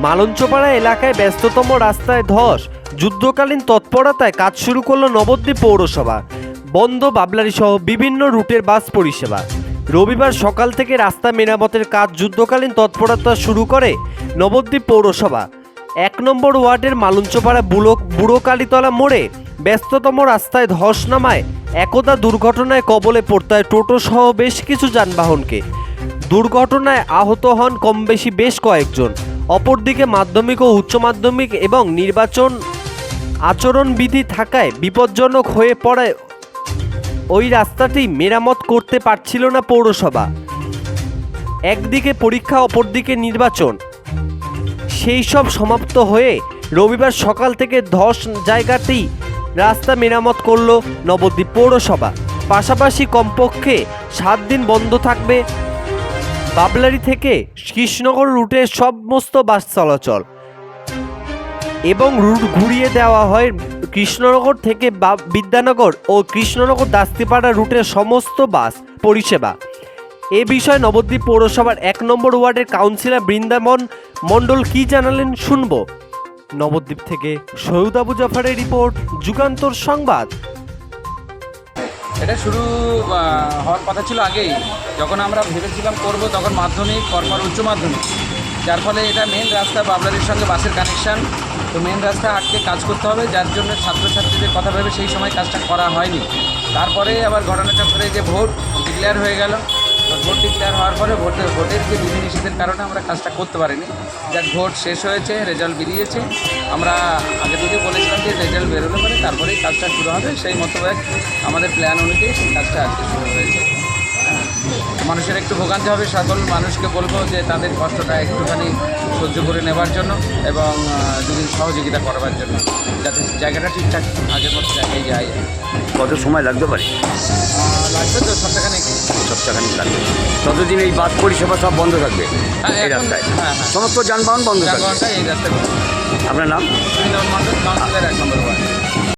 মালঞ্চপাড়া এলাকায় ব্যস্ততম রাস্তায় ধস, যুদ্ধকালীন তৎপরতায় কাজ শুরু করল নবদ্বীপ পৌরসভা। বন্ধ বাবলারী সহ বিভিন্ন রুটের বাস পরিষেবা। রবিবার সকাল থেকে রাস্তা মেরামতের কাজ যুদ্ধকালীন তৎপরতা শুরু করে নবদ্বীপ পৌরসভা। 1 নম্বর ওয়ার্ডের মালঞ্চপাড়া বুড়োকালীতলা মোড়ে ব্যস্ততম রাস্তায় ধস নামায় একদা দুর্ঘটনায় কবলে পড়তে হয় টোটো সহ বেশ কিছু যানবাহনকে। দুর্ঘটনায় আহত হন কমবেশি বেশ কয়েকজন। অপরদিকে মাধ্যমিক ও উচ্চ মাধ্যমিক এবং নির্বাচন আচরণবিধি থাকায় বিপজ্জনক হয়ে পড়ায় ওই রাস্তাটি মেরামত করতে পারছিল না পৌরসভা। একদিকে পরীক্ষা, অপরদিকে নির্বাচন, সেই সব সমাপ্ত হয়ে রবিবার সকাল থেকে ধস জায়গাটি রাস্তা মেরামত করল নবদ্বীপ পৌরসভা। পাশাপাশি কমপক্ষে 7 দিন বন্ধ থাকবে বাবলারী থেকে কৃষ্ণনগর রুটের সমস্ত বাস চলাচল এবং রুট ঘুরিয়ে দেওয়া হয় কৃষ্ণনগর থেকে বিদ্যানগর ও কৃষ্ণনগর দাস্তিপাড়া রুটের সমস্ত বাস পরিষেবা। এ বিষয়ে নবদ্বীপ পৌরসভার 1 নম্বর ওয়ার্ডের কাউন্সিলর বৃন্দাবন মণ্ডল কি জানালেন শুনব। নবদ্বীপ থেকে সৈয়দ আবু জাফরের রিপোর্ট, যুগান্তর সংবাদ। এটা শুরু হওয়ার কথা ছিল আগেই, যখন আমরা ভেবেছিলাম করব তখন মাধ্যমিক, পরপর উচ্চ মাধ্যমিক, যার ফলে এটা মেন রাস্তা বাবলারীর সঙ্গে বাসের কানেকশান। তো মেন রাস্তা আটকে কাজ করতে হবে, যার জন্য ছাত্রছাত্রীদের কথা ভেবে সেই সময় কাজটা করা হয়নি। তারপরে আবার ঘটনাটা করে যে ভোট ডিক্লেয়ার হয়ে গেল। তো ভোট ডিক্লেয়ার হওয়ার পরে ভোটের যে বিধিনিষেধের কারণে আমরা কাজটা করতে পারিনি। যাক, ভোট শেষ হয়েছে, রেজাল্ট বেরিয়েছে। আমরা আগে থেকে বলেছিলাম যে রেজাল্ট বেরোলে পরে তারপরেই কাজটা শুরু হবে। সেই মোতাবেক আমাদের প্ল্যান অনুযায়ী সেই কাজটা আজকে শুরু হয়েছে। মানুষের একটু ভোগান্তি হবে, সকল মানুষকে বলবো যে তাদের কষ্টটা একটুখানি সহ্য করে নেবার জন্য এবং যদি সহযোগিতা করবার জন্য, যাতে জায়গাটা ঠিকঠাক আগের মতো জায়গায় যায়। কত সময় লাগতে পারে? লাগবে তো সপ্তাহখানেক। সপ্তাহখানেক লাগবে। ততদিন এই বাস পরিষেবা সব বন্ধ থাকবে এই রাস্তায়? হ্যাঁ, সমস্ত যানবাহন বন্ধ থাকবে। এই রাস্তায়। আপনার নাম? মণ্ডল, কাউন্সিলর 1 নম্বর ওয়ার্ড।